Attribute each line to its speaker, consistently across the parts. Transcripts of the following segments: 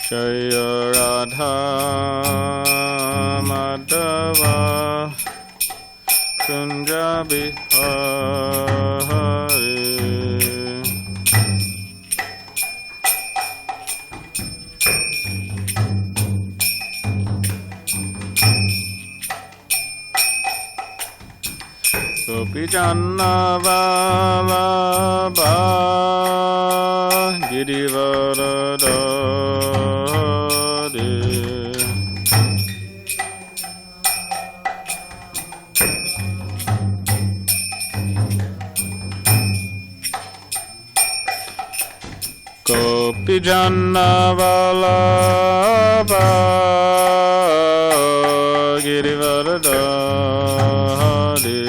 Speaker 1: Jaya Radha Madhava Kunja Bihari Gopi Janna Vallabha Girivaradari Gopi Janna Vallabha Girivaradari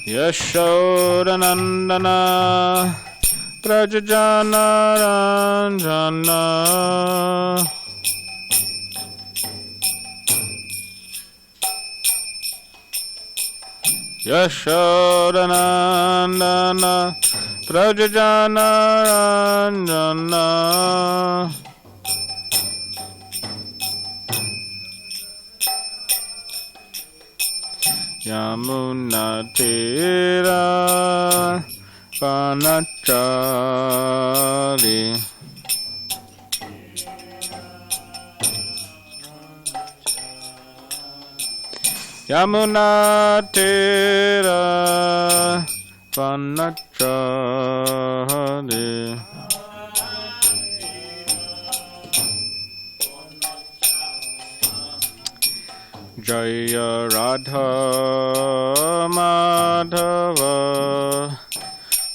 Speaker 1: Yashodanandana Prajajana Ranjana Yashodanandana Prajajana Ranjana Yamuna Tira Vanachari Yamuna Tira Vanachari Jaya Radha Madhava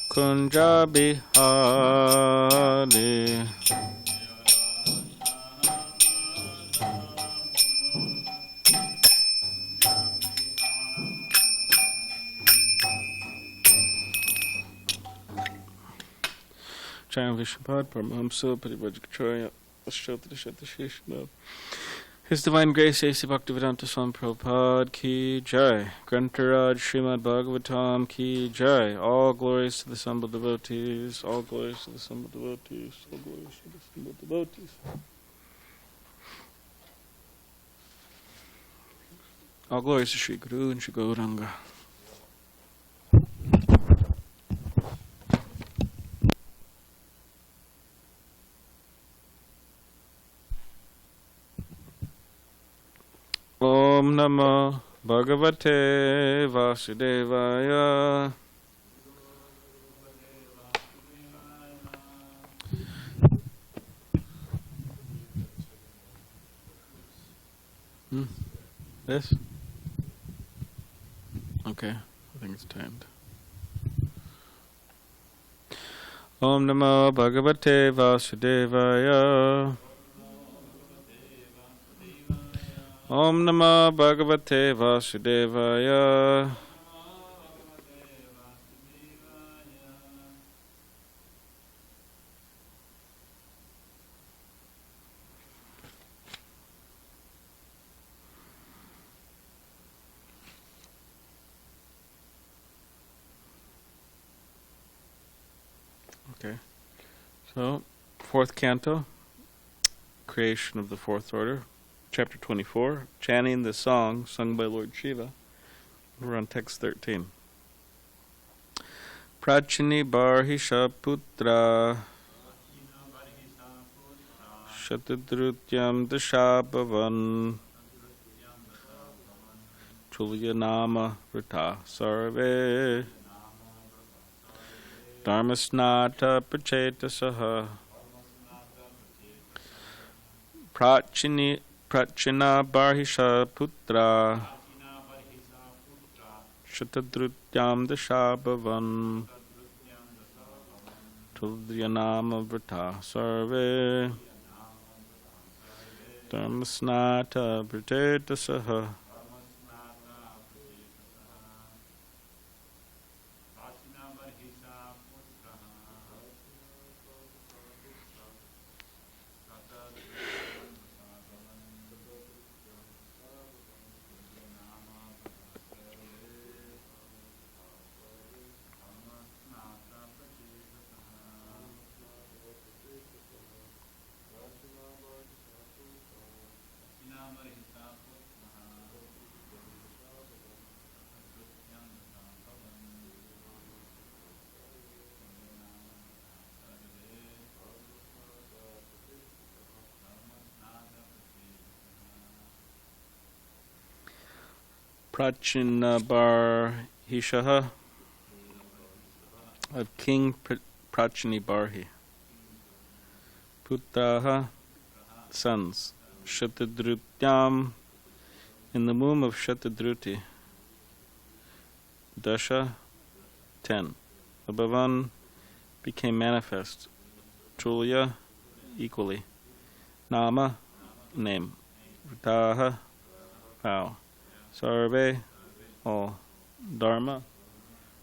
Speaker 1: Kunja Bihari Chayam Vishnupad Paramahamsa Parivajikacharya Ashotara Shatashishna His Divine Grace A.C. Bhaktivedanta Swami Prabhupada Ki Jai. Grantaraj Srimad Bhagavatam Ki Jai. All glories to the assembled devotees. All glories to the assembled devotees. All glories to the assembled devotees. All glories to Sri Guru and Sri Gauranga. Om Namo Bhagavate Vasudevaya. This? Okay, I think it's timed. Om Namo Bhagavate Vasudevaya. Om Namo Bhagavate Vasudevaya. Okay, so fourth canto, creation of the fourth order. Chapter 24, chanting the song sung by Lord Shiva. We're on text 13. Prachini Barhisha Putra Shatadrutyam Dashabhavan Chulyanama Vrita Sarve Dharmasnata Prachetasaha Prachina Barhisha Putra Shatadrutyam Dashabhavan Tulyanama Vrita Sarve Dharmasnata Pratetasaha. Prachinabarhishaha, of King Prachinibarhi. Putraha, sons. Shatadrutyam, in the womb of Shatadruti. Dasha, 10. Abhavan became manifest. Chulya, equally. Nama, name. Vritaha, vow. Sarve, all. Dharma,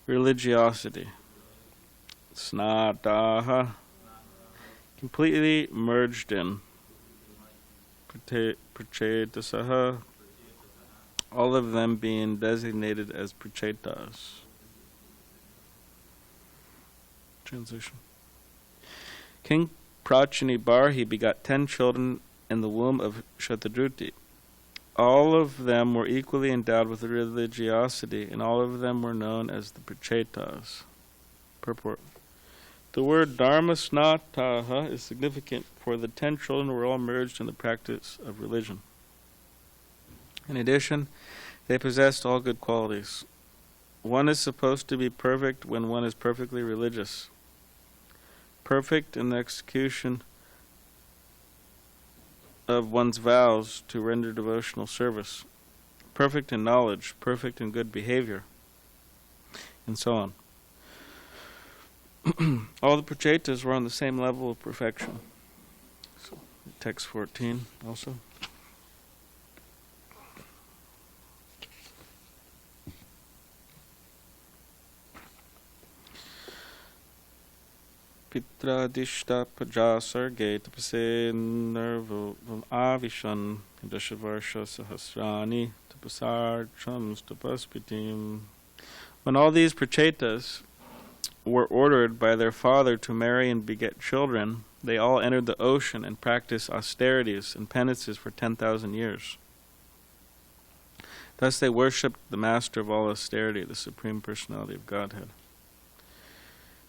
Speaker 1: religiosity. Snataha, completely merged in. Prachedasaha, all of them being designated as prachetas. Translation. King Prachinibarhi begot 10 children in the womb of Shatadruti. All of them were equally endowed with religiosity, and all of them were known as the prachetas. Purport. The word dharmasnataha is significant, for the 10 children were all merged in the practice of religion. In addition, they possessed all good qualities. One is supposed to be perfect when one is perfectly religious. Perfect in the execution of one's vows to render devotional service. Perfect in knowledge, perfect in good behavior, and so on. All the prachetas were on the same level of perfection. So, text 14 also. Pitradishta pajasarge tapase nervam avishan dashavarsha sahasrani tapasarcham tapaspitim. When all these prachetas were ordered by their father to marry and beget children, they all entered the ocean and practiced austerities and penances for 10,000 years. Thus they worshipped the master of all austerity, the Supreme Personality of Godhead.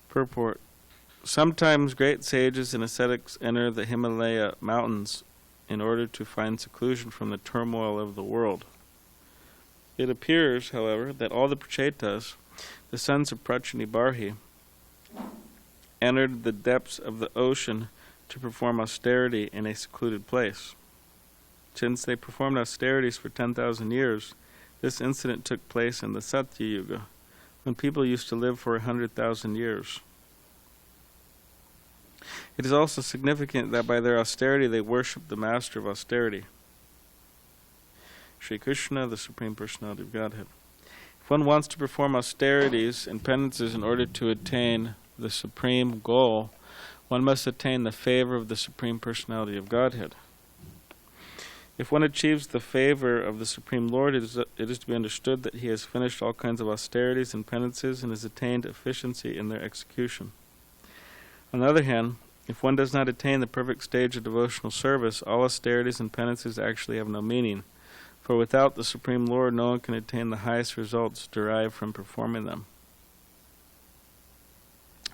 Speaker 1: Purport. Sometimes great sages and ascetics enter the Himalaya mountains in order to find seclusion from the turmoil of the world. It appears, however, that all the prachetas, the sons of Prachinibarhi, entered the depths of the ocean to perform austerity in a secluded place. Since they performed austerities for 10,000 years, this incident took place in the Satya Yuga, when people used to live for 100,000 years. It is also significant that by their austerity they worshipped the master of austerity, Sri Krishna, the Supreme Personality of Godhead. If one wants to perform austerities and penances in order to attain the supreme goal, one must attain the favor of the Supreme Personality of Godhead. If one achieves the favor of the Supreme Lord, it is to be understood that he has finished all kinds of austerities and penances and has attained efficiency in their execution. On the other hand, if one does not attain the perfect stage of devotional service, all austerities and penances actually have no meaning, for without the Supreme Lord no one can attain the highest results derived from performing them.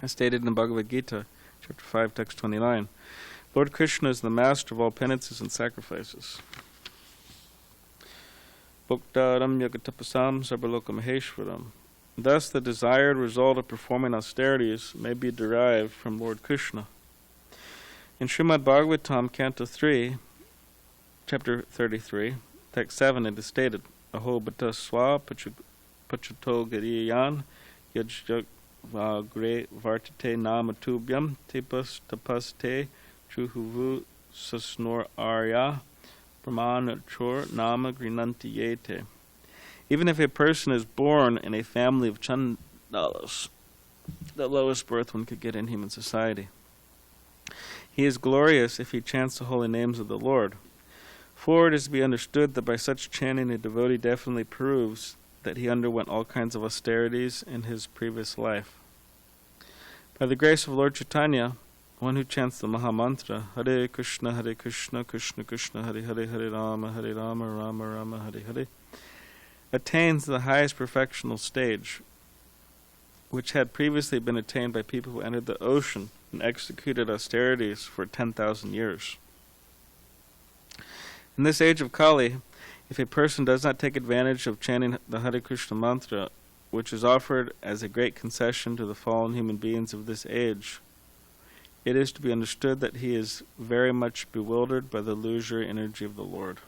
Speaker 1: As stated in the Bhagavad Gita, chapter 5, text 29, Lord Krishna is the master of all penances and sacrifices. Bhoktaram yagatapasam sarvaloka maheshwaram. Thus the desired result of performing austerities may be derived from Lord Krishna. In SrimadBhagavatam, Canto 3, chapter 33, text 7, it is stated, Aho bata swa pachato gariyan yajjak vagre vartate nama tubhyam tipas tapaste chuhuvu sasnor arya brahmanachor nama grinanti yete. Even if a person is born in a family of chandalas, the lowest birth one could get in human society, he is glorious if he chants the holy names of the Lord. For it is to be understood that by such chanting a devotee definitely proves that he underwent all kinds of austerities in his previous life. By the grace of Lord Chaitanya, one who chants the Mahamantra, Hare Krishna, Krishna Krishna, Hare Hare, Hare Rama, Rama Rama, Hare Hare, attains the highest perfectional stage, which had previously been attained by people who entered the ocean and executed austerities for 10,000 years. In this age of Kali, If a person does not take advantage of chanting the Hare Krishna mantra, which is offered as a great concession to the fallen human beings of this age, it is to be understood that he is very much bewildered by the illusory energy of the Lord.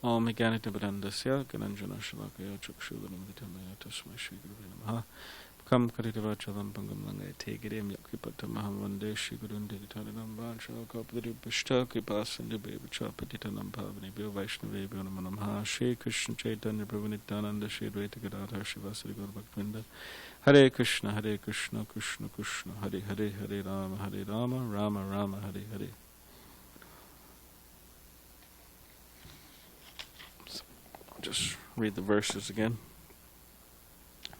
Speaker 1: Om Higanitabrandasya Gananjana Shalakaya Chakshudhanam Vitamaya Tasmai Shri Guru Namaha Kam Karitavachalam Pangam Langay Tegirim Yakipatamaham Vande Shri Gurun Digitaranam Vanshalakapadri Pishta Kripasan Devacha Patitanam Pavani Bhyo Vaishnavi Bhyo Namanamha Shri Krishna Chaitanya Prabhu Nityananda Shri Dvaita Gadadhar Shivasari Gaur Bhaktivinoda Hare Krishna Krishna Krishna Hare Hare Hare Rama Rama Rama Hare Hare. Just read the verses again.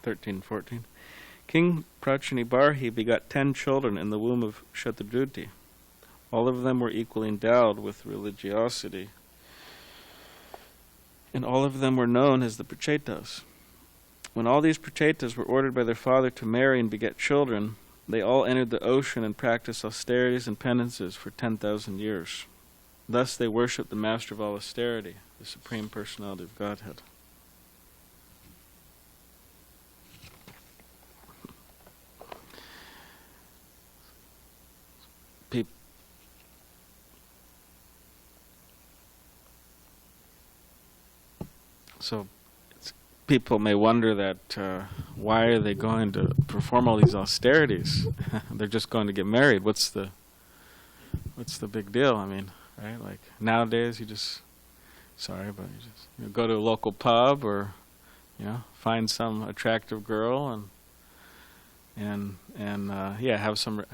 Speaker 1: 13, 14. King Prachanibarhi begot 10 children in the womb of Shatadruti. All of them were equally endowed with religiosity, and all of them were known as the Prachetas. When all these Prachetas were ordered by their father to marry and beget children, they all entered the ocean and practiced austerities and penances for 10,000 years. Thus they worshipped the Master of all austerity, the Supreme Personality of Godhead. So people may wonder that why are they going to perform all these austerities? They're just going to get married. What's the big deal? I mean, right? Like nowadays, you just go to a local pub or find some attractive girl and have some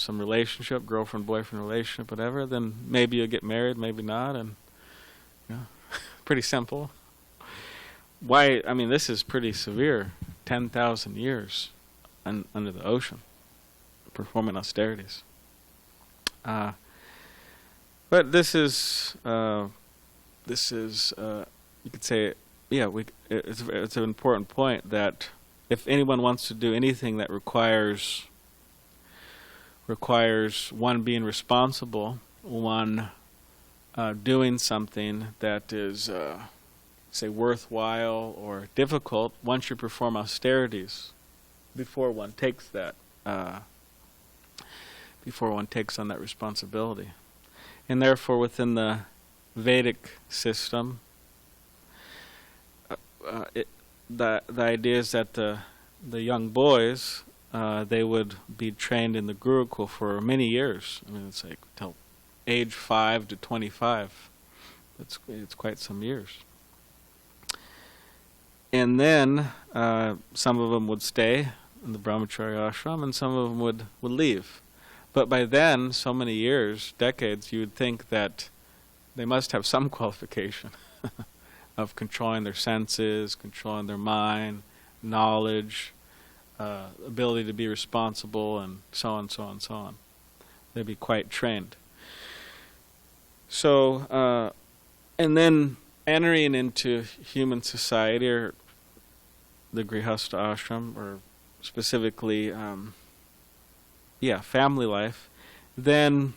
Speaker 1: relationship, girlfriend boyfriend relationship, whatever. Then maybe you'll get married, maybe not, and pretty simple. Why? I mean, this is pretty severe. 10,000 years under the ocean, performing austerities. But this is you could say, it's an important point that if anyone wants to do anything that requires one being responsible, one doing something that is say worthwhile or difficult, one should perform austerities before one takes that on that responsibility. And therefore within the Vedic system, the idea is that the young boys they would be trained in the Gurukul for many years. I mean, it's like till age 5 to 25. It's quite some years. And then some of them would stay in the brahmacharya ashram, and some of them would leave. But by then, so many years, decades, you would think that they must have some qualification of controlling their senses, controlling their mind, knowledge, ability to be responsible, and so on, so on, so on. They'd be quite trained. So, and then entering into human society, or the Grihastha ashram, or specifically, family life, then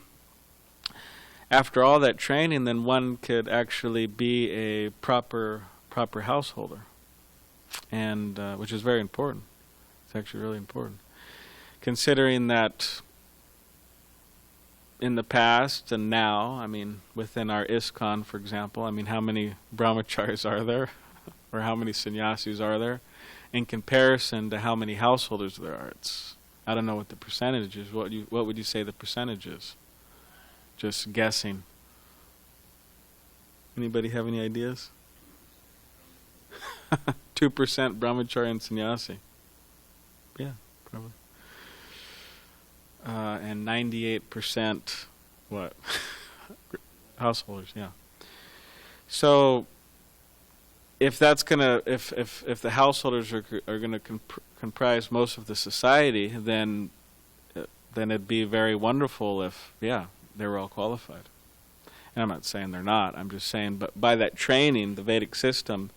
Speaker 1: after all that training, then one could actually be a proper householder, and which is very important. It's actually really important, considering that in the past and now, I mean, within our ISKCON, for example, I mean, how many brahmacharis are there, or how many sannyasis are there, in comparison to how many householders there are? I don't know what the percentage is. What would you say the percentage is? Just guessing. Anybody have any ideas? 2% brahmachari and sannyasi. Yeah, probably. And 98% what? Householders, yeah. So if that's gonna, if the householders are gonna comprise most of the society, then it'd be very wonderful if they were all qualified. And I'm not saying they're not. I'm just saying, but by that training, the Vedic system,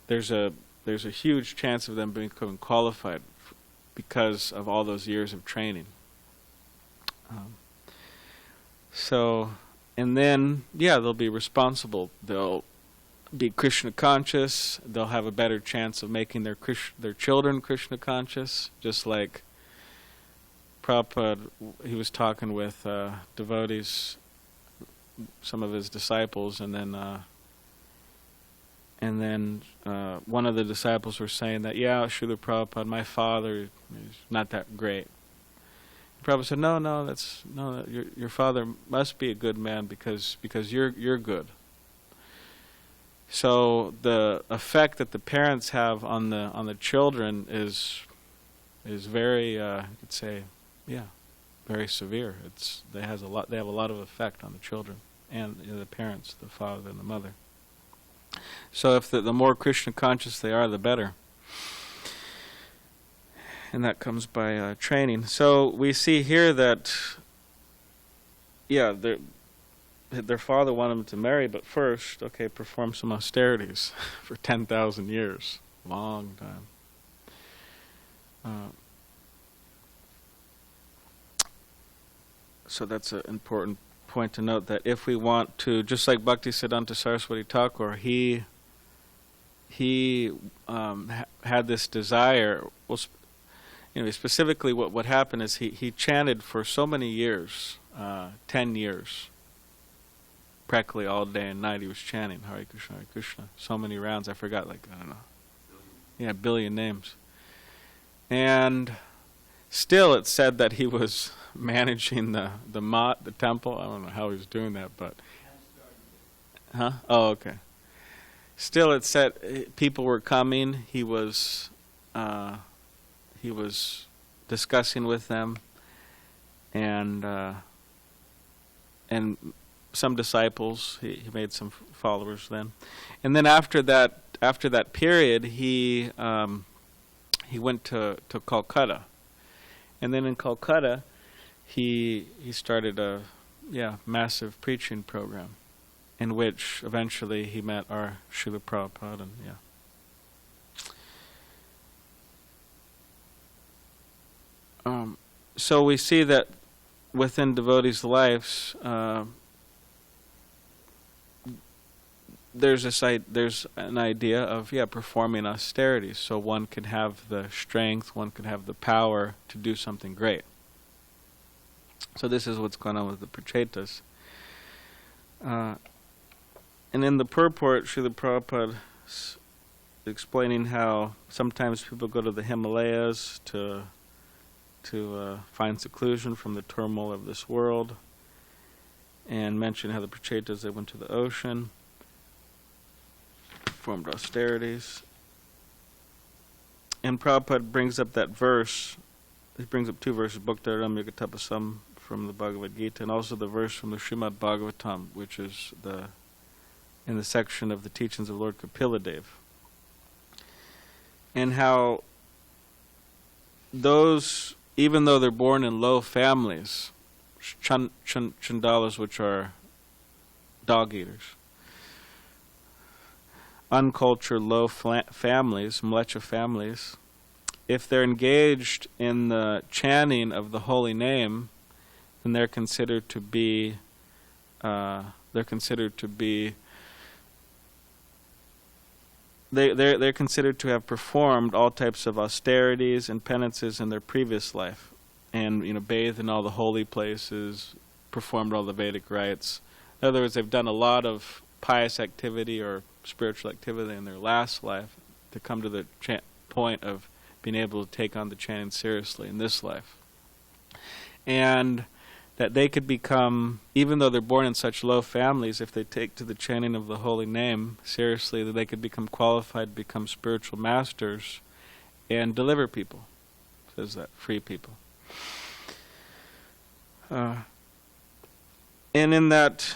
Speaker 1: there's a huge chance of them becoming qualified because of all those years of training. So, and then, they'll be responsible. They'll be Krishna conscious. They'll have a better chance of making their children Krishna conscious. Just like Prabhupada, he was talking with devotees, some of his disciples, and then one of the disciples were saying that, Srila Prabhupada, my father is not that great. Prabhupada said, no, your father must be a good man because you're good. So the effect that the parents have on the children is very, you could say, very severe. They have a lot of effect on the children and the parents, the father and the mother. So if the more Krishna conscious they are, the better. And that comes by training. So we see here that, their father wanted them to marry, but first, perform some austerities for 10,000 years. Long time. So that's an important point to note, that if we want to, just like Bhaktisiddhanta Saraswati Thakur, he had this desire. Well, specifically what happened is he chanted for so many years, 10 years, practically all day and night he was chanting Hare Krishna, Hare Krishna, so many rounds, I forgot, a billion names. And still it said that he was managing the temple. I don't know how he was doing that, but... Huh? Oh, okay. Still it said people were coming, he was discussing with them, and some disciples. He made some followers then, and then after that period, he went to Calcutta, and then in Calcutta, he started a massive preaching program, in which eventually he met our Srila Prabhupada, and so we see that within devotees' lives, there's an idea of performing austerities, so one can have the strength, one can have the power to do something great. So this is what's going on with the prachetas. And in the purport, Srila Prabhupada is explaining how sometimes people go to the Himalayas to find seclusion from the turmoil of this world, and mention how the prachetas, they went to the ocean, performed austerities. And Prabhupada brings up that verse. He brings up two verses, Bhaktaram Yugatapasam from the Bhagavad Gita, and also the verse from the Srimadbhagavatam, which is in the section of the teachings of Lord Kapila and how those, even though they're born in low families, chandalas, which are dog eaters, uncultured low families, mlecha families, if they're engaged in the chanting of the holy name, then they're considered to be they're considered to have performed all types of austerities and penances in their previous life, and bathed in all the holy places, performed all the Vedic rites. In other words, they've done a lot of pious activity or spiritual activity in their last life to come to the point of being able to take on the chanting seriously in this life. And that they could become, even though they're born in such low families, if they take to the chanting of the holy name seriously, that they could become qualified to become spiritual masters and deliver people. It says that, free people. And in that,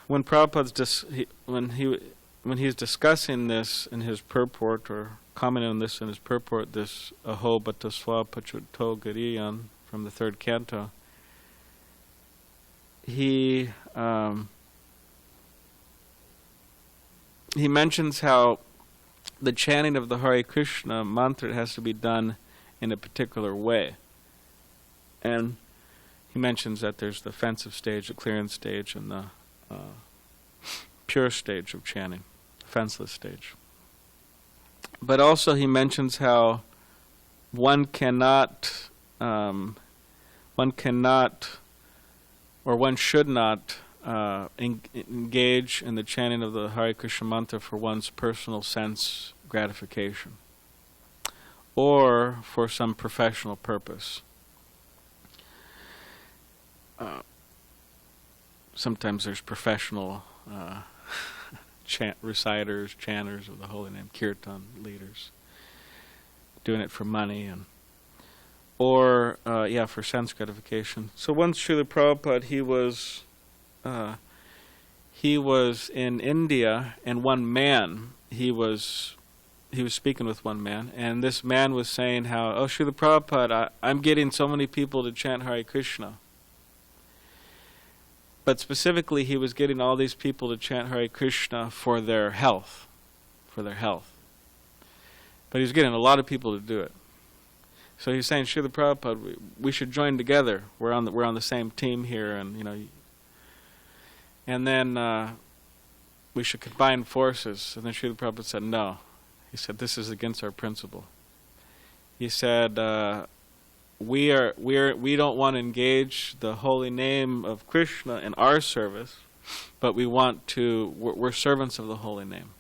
Speaker 1: when Prabhupada's when he's discussing this in his purport, or commenting on this in his purport, this Aho Bhataswa Pachuto Gariyan from the third canto, he mentions how the chanting of the Hare Krishna mantra has to be done in a particular way. And he mentions that there's the offensive stage, the clearance stage, and the pure stage of chanting, offenseless stage. But also he mentions how one cannot, or one should not engage in the chanting of the Hare Krishna mantra for one's personal sense gratification or for some professional purpose. Sometimes there's professional reciters, chanters of the holy name, kirtan leaders, doing it for money or for sense gratification. So once Srila Prabhupada, he was in India, and one man, he was speaking with one man, and this man was saying how, oh, Srila Prabhupada, I'm getting so many people to chant Hare Krishna. But specifically, he was getting all these people to chant Hare Krishna for their health. But he was getting a lot of people to do it. So he's saying, Srila Prabhupada, we should join together. We're on the same team here, and and then we should combine forces. And then Srila Prabhupada said, no. He said, this is against our principle. He said, we don't want to engage the holy name of Krishna in our service, but we're servants of the holy name.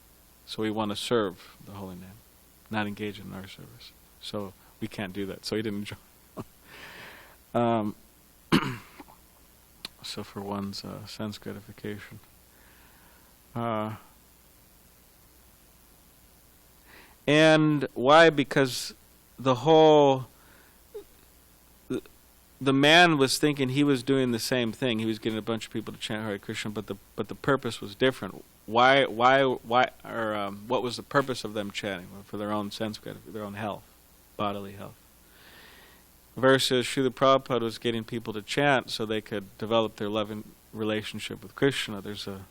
Speaker 1: So we want to serve the holy name, not engage in our service. So we can't do that. So he didn't join. So for one's sense gratification. And why? Because the man was thinking he was doing the same thing. He was getting a bunch of people to chant Hare Krishna, but the purpose was different. What was the purpose of them chanting? Well, for their own sense gratification, their own health, bodily health. Versus Srila Prabhupada was getting people to chant so they could develop their loving relationship with Krishna. There's a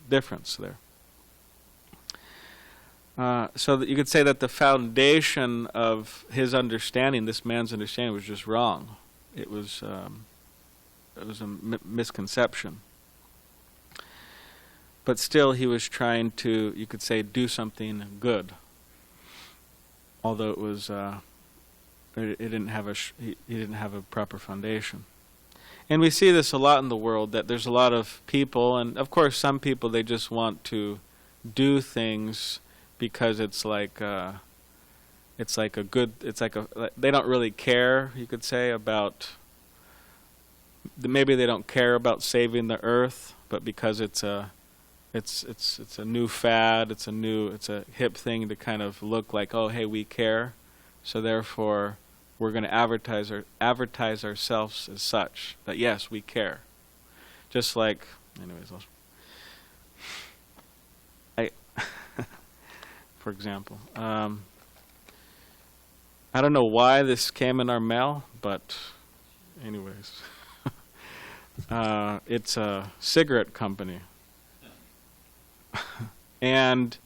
Speaker 1: difference there. So that you could say that the foundation of his understanding, this man's understanding, was just wrong. It was a misconception. But still, he was trying to, you could say, do something good. Although it was, he didn't have a proper foundation. And we see this a lot in the world, that there's a lot of people, and of course some people, they just want to do things because they don't really care, you could say, about, maybe they don't care about saving the earth, but because it's a new fad, it's a hip thing to kind of look like, oh, hey, we care, so therefore we're going to advertise ourselves as such, that yes, we care. Just like, anyways, for example, I don't know why this came in our mail, but anyways, it's a cigarette company. And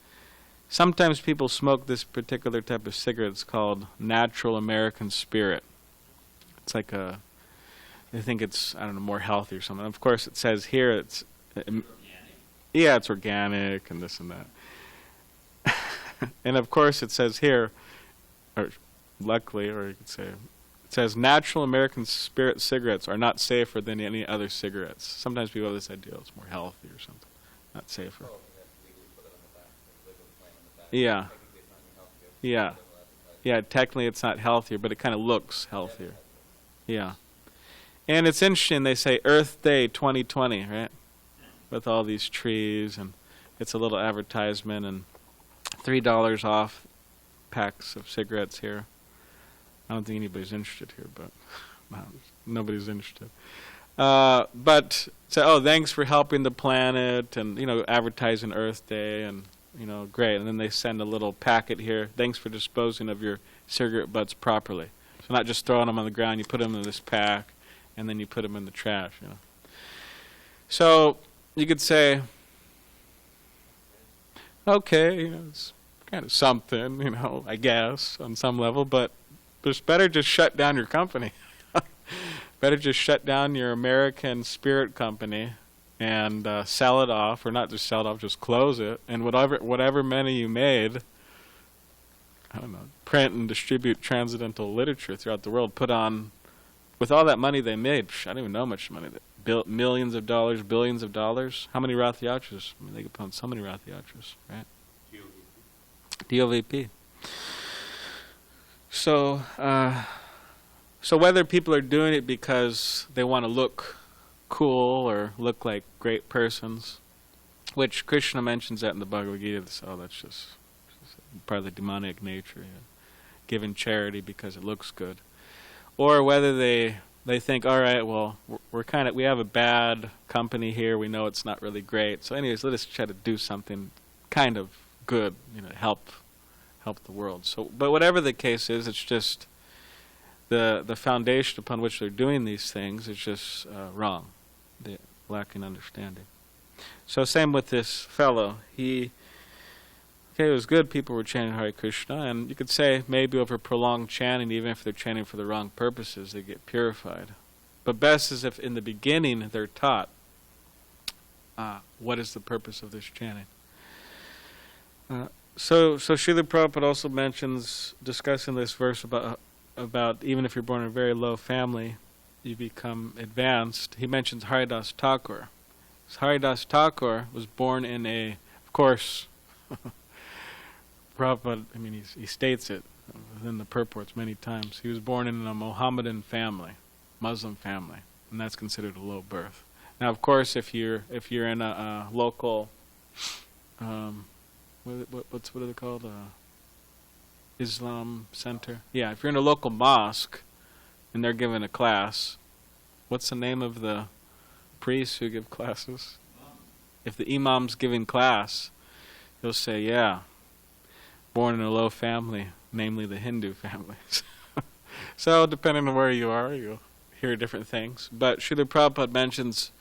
Speaker 1: sometimes people smoke this particular type of cigarette. It's called Natural American Spirit. It's like they think it's, I don't know, more healthy or something. Of course, it says here it's it's organic and this and that. And of course, it says here, or luckily, or you could say, it says Natural American Spirit cigarettes are not safer than any other cigarettes. Sometimes people have this idea it's more healthy or something, not safer. Yeah. Technically it's not healthier, but it kind of looks healthier. Yeah. And it's interesting, they say Earth Day 2020, right? With all these trees, and it's a little advertisement, and $3 off packs of cigarettes here. I don't think anybody's interested here, but nobody's interested. But say, oh, thanks for helping the planet, and advertising Earth Day, and great. And then they send a little packet here. Thanks for disposing of your cigarette butts properly. So not just throwing them on the ground. You put them in this pack, and then you put them in the trash. So you could say, okay, it's kind of something, I guess, on some level, but better just shut down your company. Better just shut down your American spirit company and sell it off, or not just sell it off, just close it, and whatever money you made, I don't know, print and distribute transcendental literature throughout the world, put on, with all that money they made, I don't even know how much money, millions of dollars, billions of dollars. How many Rath Yatras? I mean, they could put on so many Rath Yatras, right? DOVP. So whether people are doing it because they want to look cool or look like great persons, which Krishna mentions that in the Bhagavad Gita, so that's just part of the demonic nature, giving charity because it looks good, or whether they think, all right, well, we have a bad company here, we know it's not really great, so anyways, let us try to do something kind of good, help the world. So, but whatever the case is, it's just the foundation upon which they're doing these things is just wrong. They're lacking understanding. So same with this fellow. It was good people were chanting Hare Krishna, and you could say maybe over prolonged chanting, even if they're chanting for the wrong purposes, they get purified. But best is if in the beginning they're taught what is the purpose of this chanting. So Srila Prabhupada also mentions, discussing this verse about even if you're born in a very low family, you become advanced. He mentions Haridas Thakur. Haridas Thakur was born in of course, Prabhupada, he states it within the purports many times. He was born in a Mohammedan family, Muslim family, and that's considered a low birth. Now, of course, if you're in a local, what are they called? Islam center. Yeah, if you're in a local mosque and they're giving a class, what's the name of the priests who give classes? If the imam's giving class, he'll say, yeah, born in a low family, namely the Hindu families. So depending on where you are, you'll hear different things. But Srila Prabhupada mentions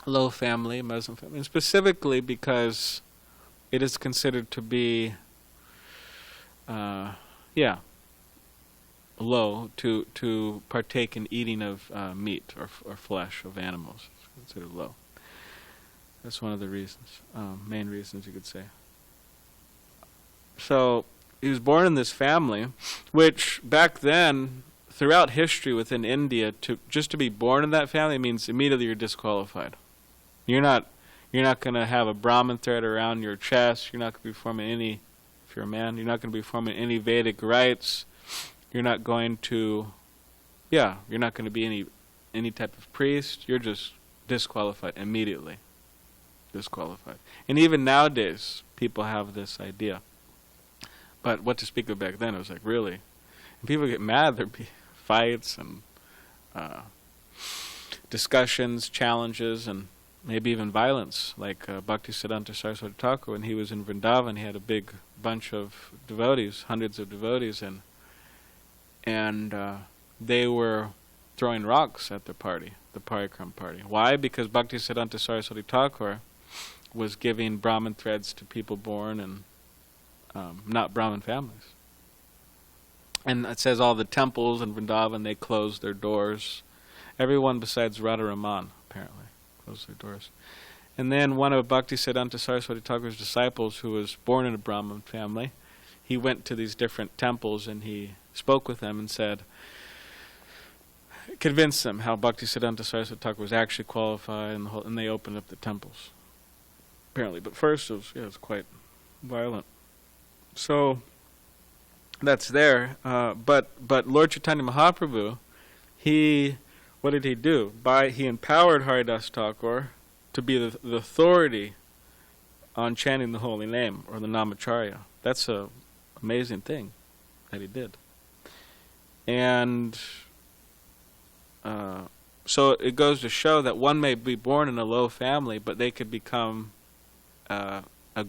Speaker 1: low family, Muslim family, and specifically because it is considered to be low to partake in eating of meat or flesh of animals. It's considered low. That's one of the reasons, main reasons you could say. So he was born in this family, which back then, throughout history within India, just to be born in that family means immediately you're disqualified. You're not going to have a Brahmin thread around your chest. You're not going to be performing any, if you're a man, you're not going to be performing any Vedic rites. You're not going to, you're not going to be any type of priest. You're just disqualified immediately. Disqualified. And even nowadays, people have this idea. But what to speak of back then, it was like, really? And people get mad, there'd be fights and discussions, challenges, and maybe even violence. Like Bhaktisiddhanta Saraswati Thakur, when he was in Vrindavan, he had a big bunch of devotees, hundreds of devotees, and they were throwing rocks at the party, the Parikram party. Why? Because Bhaktisiddhanta Saraswati Thakur was giving Brahmin threads to people born in not Brahmin families. And it says all the temples in Vrindavan, they closed their doors. Everyone besides Radharaman, apparently, closed their doors. And then one of Bhaktisiddhanta Saraswati Thakur's disciples, who was born in a Brahmin family, he went to these different temples and he spoke with them and said, convinced them how Bhaktisiddhanta Saraswati Thakur was actually qualified, and they opened up the temples, apparently. But first it was quite violent. So that's there. But Lord Chaitanya Mahaprabhu, what did he do? He empowered Haridas Thakur to be the authority on chanting the holy name, or the Namacharya. That's an amazing thing that he did. And so it goes to show that one may be born in a low family, but they could become a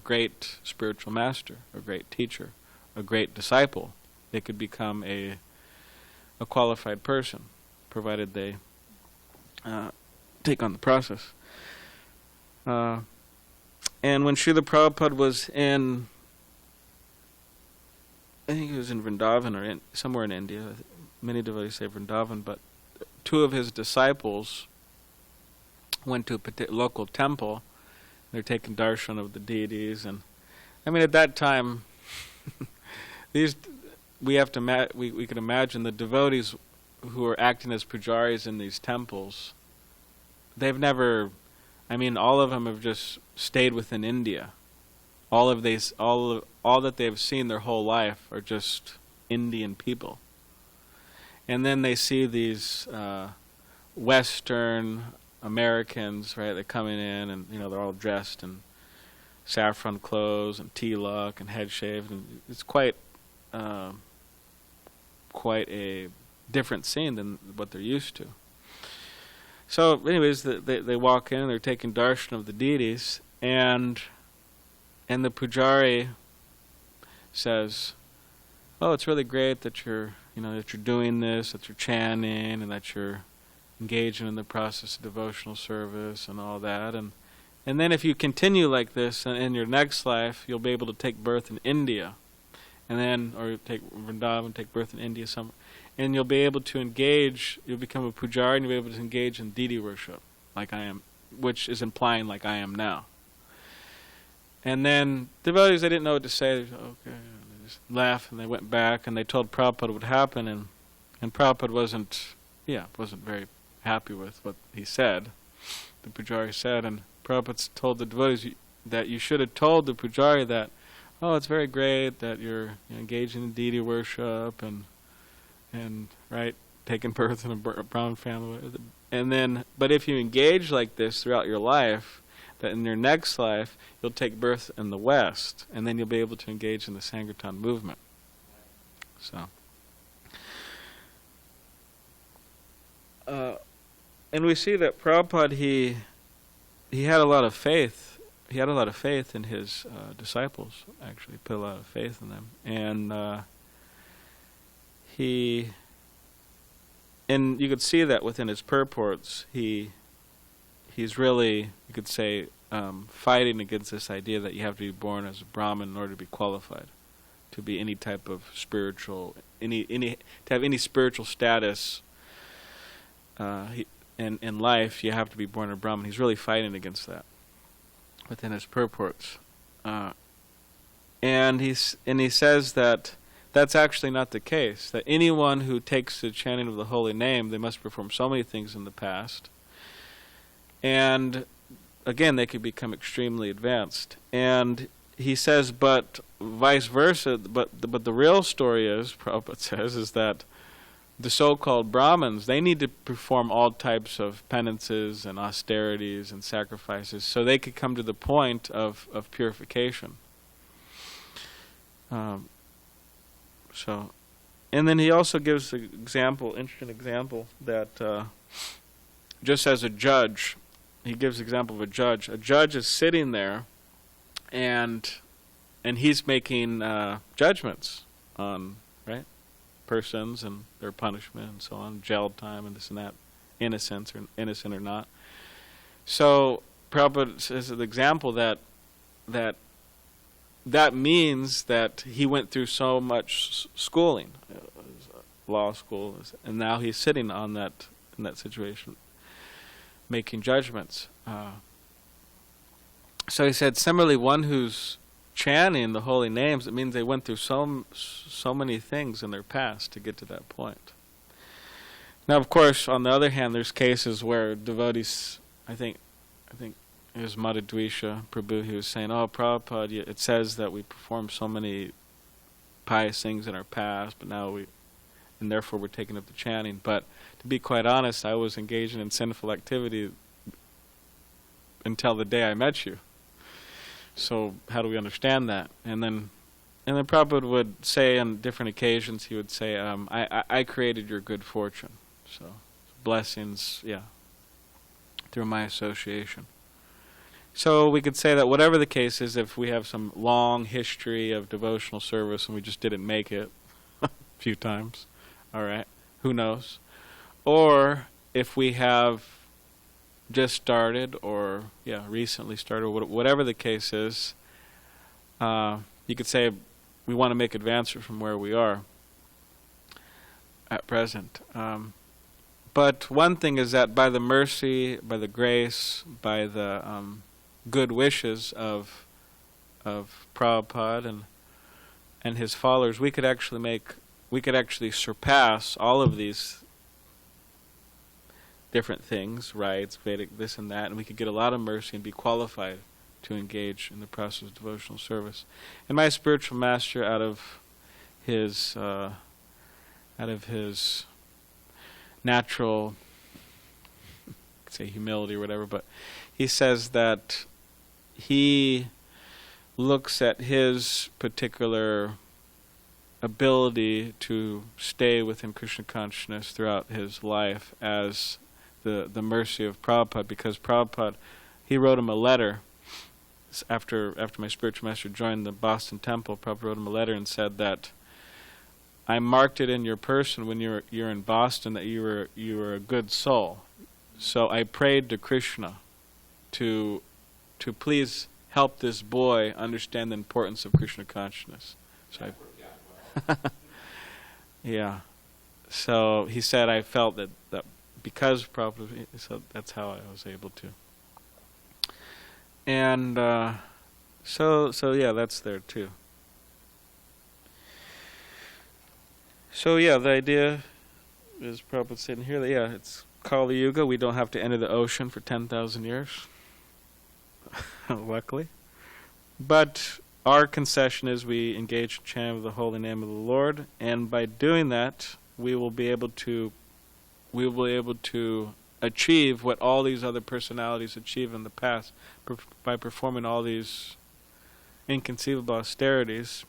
Speaker 1: great spiritual master, a great teacher, a great disciple. They could become a qualified person, provided they take on the process. And when Srila Prabhupada was in I think he was in Vrindavan or somewhere in India. Many devotees say Vrindavan, but two of his disciples went to a local temple. They're taking darshan of the deities, and I mean at that time, we can imagine the devotees who are acting as pujaris in these temples. They've never, all of them have just stayed within India. All that they've seen their whole life are just Indian people. And then they see these Western Americans, right? They're coming in, and they're all dressed in saffron clothes and tilak and head shaved, and it's quite a different scene than what they're used to. So, anyways, they walk in, they're taking darshan of the deities, and the pujari says, "Oh, it's really great that you're doing this, that you're chanting, and that you're engaging in the process of devotional service and all that. And then if you continue like this in your next life, you'll be able to take birth in India, or take Vrindavan, take birth in India somewhere, and you'll be able to engage. You'll become a pujari, and you'll be able to engage in deity worship, like I am, which is implying like I am now." And then the devotees, they didn't know what to say. They said, okay, they just laughed, and they went back, and they told Prabhupada what would happen, and Prabhupada wasn't very happy with what he said, the pujari said, and Prabhupada told the devotees that you should have told the pujari that, oh, it's very great that you're engaging in deity worship and right, taking birth in a Brahmin family, but if you engage like this throughout your life, that in your next life you'll take birth in the West, and then you'll be able to engage in the Sankirtan movement. So, and we see that Prabhupada, he had a lot of faith. He had a lot of faith in his disciples. Actually, he put a lot of faith in them, and you could see that within his purports. He's really, you could say, fighting against this idea that you have to be born as a Brahmin in order to be qualified to be any type of spiritual, to have any spiritual status in life. You have to be born a Brahmin. He's really fighting against that within his purports, and he says that that's actually not the case. That anyone who takes the chanting of the holy name, they must perform so many things in the past. And again, they could become extremely advanced. And he says, but vice versa, but the real story is, Prabhupada says, is that the so-called Brahmins, they need to perform all types of penances and austerities and sacrifices so they could come to the point of purification. And then he also gives an example, interesting example, that just as a judge, he gives the example of a judge. A judge is sitting there, and he's making judgments on persons and their punishment and so on, jail time and this and that, innocent or not. So Prabhupada says the example that means that he went through so much schooling, law school, and now he's sitting in that situation, making judgments. So he said, similarly, one who's chanting the holy names, it means they went through so many things in their past to get to that point. Now, of course, on the other hand, there's cases where devotees, I think it was Madhudvisha Prabhu, he was saying, oh, Prabhupada, it says that we perform so many pious things in our past, but now and therefore we're taking up the chanting. But to be quite honest, I was engaging in sinful activity until the day I met you. So how do we understand that? And then Prabhupada would say on different occasions, he would say, I created your good fortune. So blessings, through my association. So we could say that whatever the case is, if we have some long history of devotional service and we just didn't make it a few times, all right, who knows? Or if we have just started or recently started, whatever the case is, you could say we want to make advances from where we are at present. But one thing is that by the mercy, by the grace, by the good wishes of Prabhupada and his followers, we could actually surpass all of these different things, rites, Vedic, this and that, and we could get a lot of mercy and be qualified to engage in the process of devotional service. And my spiritual master, out of his natural, say humility or whatever, but he says that he looks at his particular ability to stay within Krishna consciousness throughout his life as the mercy of Prabhupada, because Prabhupada, he wrote him a letter after my spiritual master joined the Boston temple. Prabhupada wrote him a letter and said that I marked it in your person when you're in Boston that you were a good soul. So I prayed to Krishna to please help this boy understand the importance of Krishna consciousness. So yeah. So he said I felt that because Prabhupada, so that's how I was able to. And so yeah, that's there too. So yeah, the idea is Prabhupada saying here that yeah, it's Kali Yuga. We don't have to enter the ocean for 10,000 years, luckily. But our concession is we engage in chanting of the holy name of the Lord, and by doing that, we will be able to achieve what all these other personalities achieved in the past by performing all these inconceivable austerities.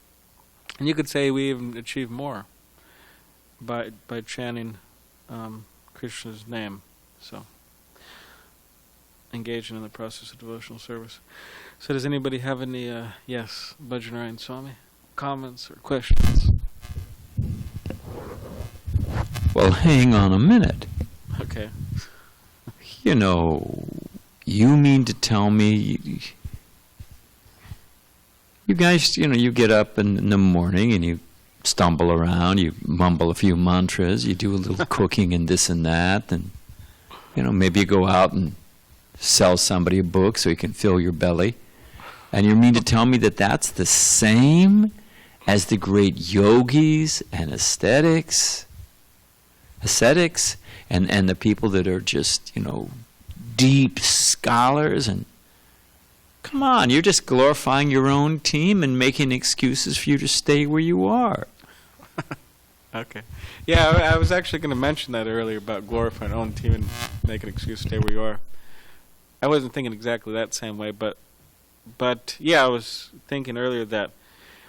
Speaker 1: And you could say we even achieve more by chanting Krishna's name. So, engaging in the process of devotional service. So does anybody have any, yes, Bhajanarayan Swami, comments or questions?
Speaker 2: Well, hang on a minute.
Speaker 1: Okay.
Speaker 2: You know, you mean to tell me you guys, you get up in the morning and you stumble around, you mumble a few mantras, you do a little cooking and this and that, and maybe you go out and sell somebody a book so you can fill your belly. And you mean to tell me that that's the same as the great yogis and ascetics and the people that are just, deep scholars? And come on, you're just glorifying your own team and making excuses for you to stay where you are.
Speaker 1: Okay. Yeah, I was actually going to mention that earlier about glorifying our own team and making an excuse to stay where you are. I wasn't thinking exactly that same way, but yeah, I was thinking earlier that,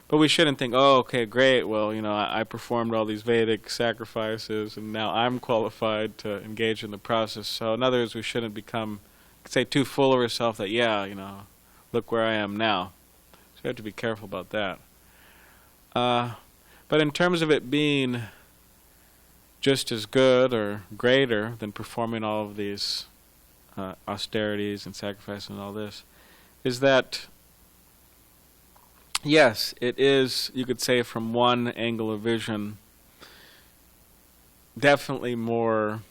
Speaker 1: but we shouldn't think, oh, okay, great, well, I performed all these Vedic sacrifices and now I'm qualified to engage in the process. So in other words, we shouldn't become, say, too full of ourselves that, yeah, look where I am now. So we have to be careful about that. But in terms of it being just as good or greater than performing all of these austerities and sacrifices and all this, is that, yes, it is, you could say from one angle of vision, definitely more,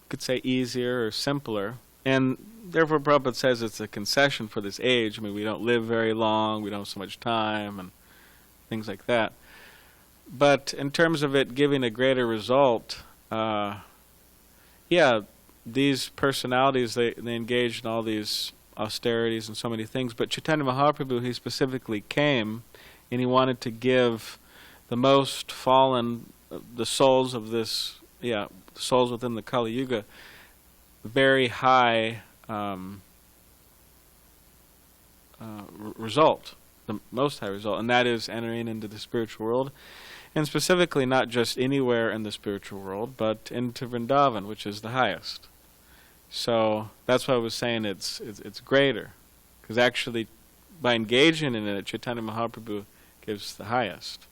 Speaker 1: you could say easier or simpler. And therefore Prabhupada says it's a concession for this age. I mean, we don't live very long, we don't have so much time, and things like that. But in terms of it giving a greater result, yeah, these personalities, they engage in all these austerities and so many things, but Chaitanya Mahaprabhu, he specifically came and he wanted to give the most fallen, the souls of this, souls within the Kali Yuga, very high result, the most high result, and that is entering into the spiritual world, and specifically not just anywhere in the spiritual world, but into Vrindavan, which is the highest. So that's why I was saying it's greater, because actually by engaging in it, Chaitanya Mahaprabhu gives the highest.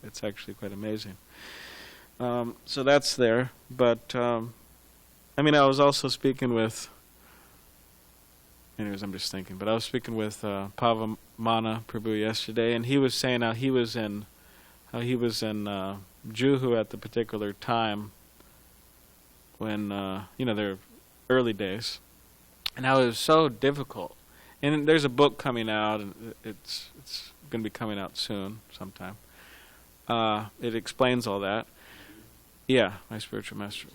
Speaker 1: It's actually quite amazing. So that's there. But I was also speaking with. Anyways, I'm just thinking. But I was speaking with Mana Prabhu yesterday, and he was saying how he was in Juhu at the particular time when their early days, and how it was so difficult. And there's a book coming out, and it's going to be coming out soon, sometime. It explains all that. Yeah, my spiritual master.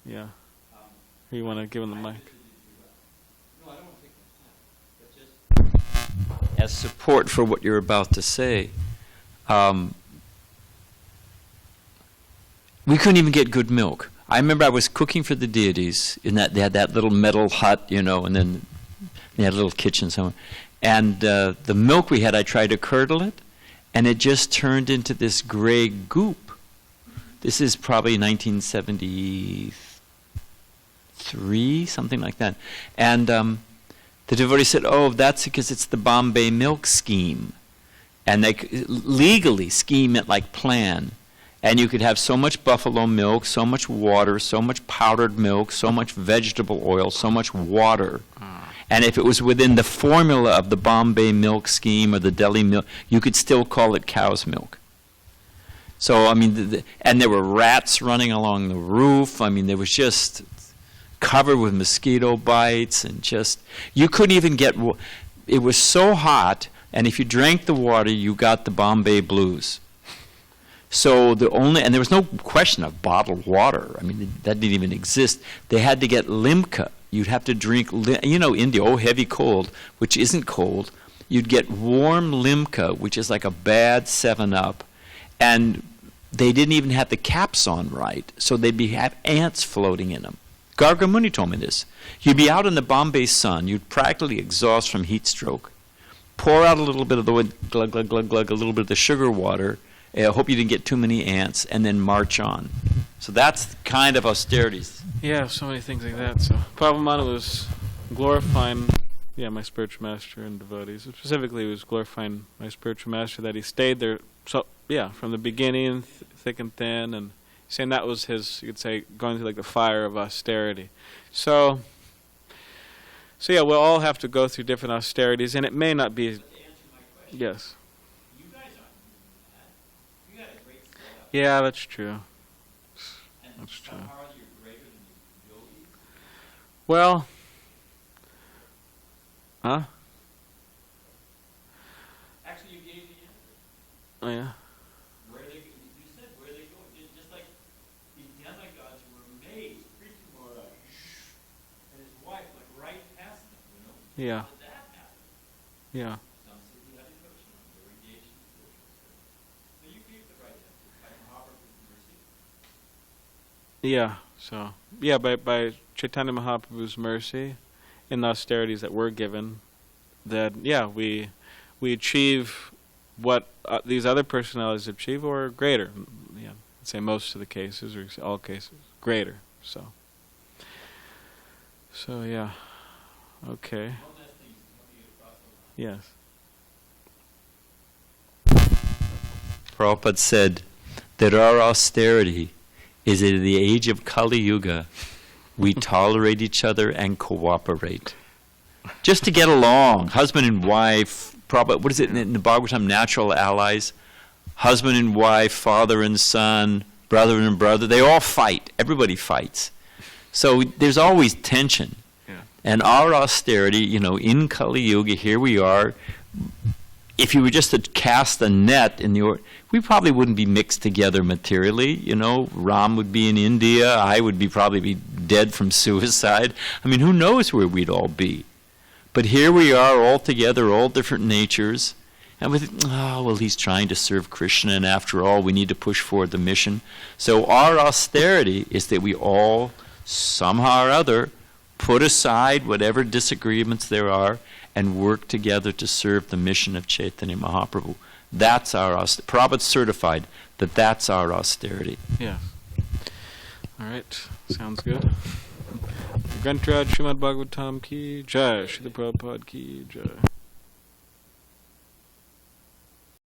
Speaker 1: Yeah. You want to give him the mic?
Speaker 2: No, I don't think that. As support for what you're about to say, we couldn't even get good milk. I remember I was cooking for the deities in that they had that little metal hut, and then they had a little kitchen somewhere. And the milk we had, I tried to curdle it, and it just turned into this gray goop. This is probably 1973, something like that. And the devotee said, "Oh, that's because it's the Bombay milk scheme." And they legally scheme it like plan. And you could have so much buffalo milk, so much water, so much powdered milk, so much vegetable oil, so much water. And if it was within the formula of the Bombay milk scheme or the Delhi milk, you could still call it cow's milk. So, I mean, and there were rats running along the roof. I mean, there was just covered with mosquito bites and just, you couldn't even get, it was so hot, and if you drank the water, you got the Bombay blues. So and there was no question of bottled water. I mean, that didn't even exist. They had to get limca. You'd have to drink, India, heavy cold, which isn't cold. You'd get warm limca, which is like a bad 7-Up, and they didn't even have the caps on right, so they'd have ants floating in them. Gargamuni told me this. You'd be out in the Bombay sun, you'd practically exhaust from heat stroke, pour out a little bit of the glug, glug, glug, glug, a little bit of the sugar water. I hope you didn't get too many ants, and then march on. So that's kind of austerities.
Speaker 1: Yeah, so many things like that. So Prabhupada was glorifying, my spiritual master and devotees. Specifically, he was glorifying my spiritual master that he stayed there. So from the beginning, thick and thin, and saying that was his, you could say, going through like the fire of austerity. So we'll all have to go through different austerities, and it may not be.
Speaker 2: But to answer my question,
Speaker 1: Yes.
Speaker 2: you guys aren't doing that. You got a great setup.
Speaker 1: Yeah, that's true.
Speaker 2: And
Speaker 1: That's true.
Speaker 2: somehow you're greater than the yogis.
Speaker 1: Well, huh?
Speaker 2: Actually, you gave the answer.
Speaker 1: Oh yeah.
Speaker 2: You said where they go. Just like the demigods were amazed. Krishna Maharaj and his wife right past them,
Speaker 1: Yeah.
Speaker 2: How did that happen?
Speaker 1: Yeah.
Speaker 2: Some said he had a coach on the radiation spiritual. So you gave the right answer. By Mahaprabhu's mercy.
Speaker 1: Yeah. So by Chaitanya Mahaprabhu's mercy, in the austerities that were given, that we achieve what these other personalities achieve, or greater. I'd say most of the cases, or all cases, greater. So yeah. Okay.
Speaker 2: One last thing is helping you across the line.
Speaker 1: Yes.
Speaker 2: Prabhupada said that our austerity is in the age of Kali Yuga. We tolerate each other and cooperate. Just to get along. Husband and wife, Prabhupada, what is it in the Bhagavatam, natural allies? Husband and wife, father and son, brother and brother, they all fight. Everybody fights. So there's always tension.
Speaker 1: Yeah.
Speaker 2: And our austerity, in Kali Yuga, here we are. If you were just to cast a net in we probably wouldn't be mixed together materially. Ram would be in India. I would probably be dead from suicide. I mean, who knows where we'd all be? But here we are all together, all different natures. And he's trying to serve Krishna, and after all, we need to push forward the mission. So our austerity is that we all, somehow or other, put aside whatever disagreements there are and work together to serve the mission of Chaitanya Mahaprabhu. That's our austerity. Prabhupada certified that that's our austerity.
Speaker 1: Yeah. All right. Sounds good. Grantaraj Srimad Bhagavatam ki jai. Srila Prabhupada ki jai.